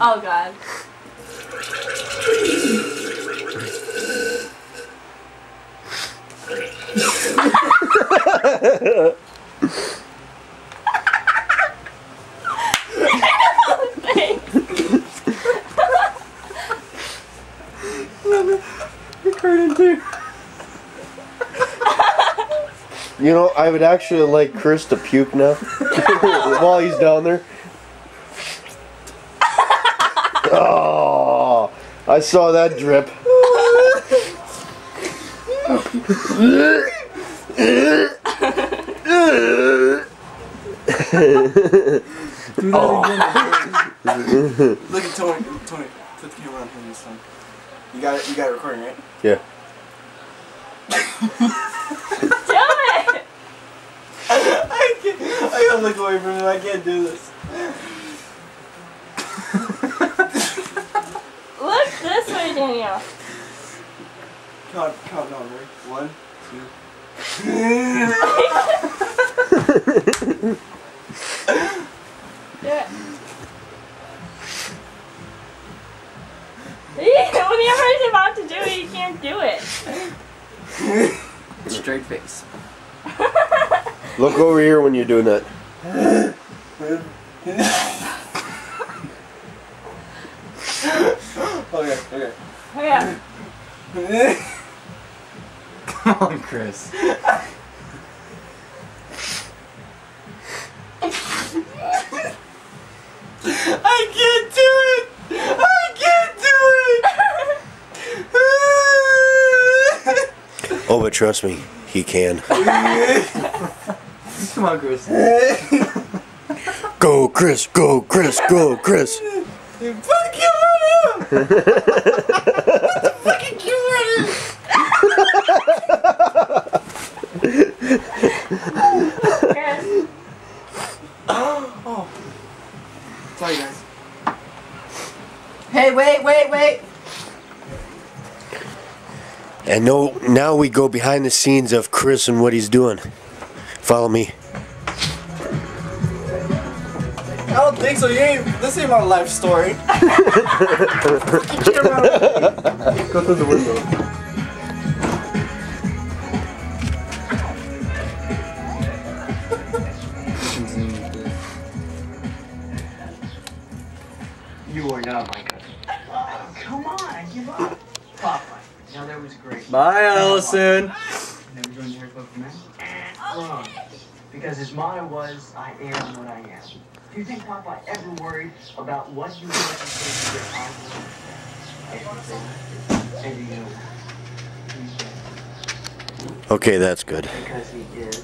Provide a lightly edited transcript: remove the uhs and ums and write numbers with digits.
Oh God. You know, I would actually like Chris to puke now while he's down there. Oh, I saw that drip. Look at Tony. Tony, put the camera on him this time. You got it recording, right? Yeah. I gotta look away from him. I can't do this. Look this way, Daniel. Count down, right? 1, 2. Do it. Whenever he's about to do it, he can't do it. Straight face. Look over here when you're doing that. Okay. Okay. Come on, Chris. I can't do it! I can't do it! Oh, but trust me, he can. Come on, Chris. Go, Chris! Go, Chris! Go, Chris! Fuck you, fucking cute. Chris. Oh. Sorry, guys. Hey, wait. And now we go behind the scenes of Chris and what he's doing. Follow me. I don't think so. This ain't my life story. Go through the window. You are not my cousin. Oh, come on, give up. Papa. Now that was great. Bye, Allison. Never joined the Hair Club for Men? Wrong. Because his motto was, I am what I am. Do you think Papa ever worried about what you were going to say to your eyes? And you know, he's dead. Okay, that's good. Because he is.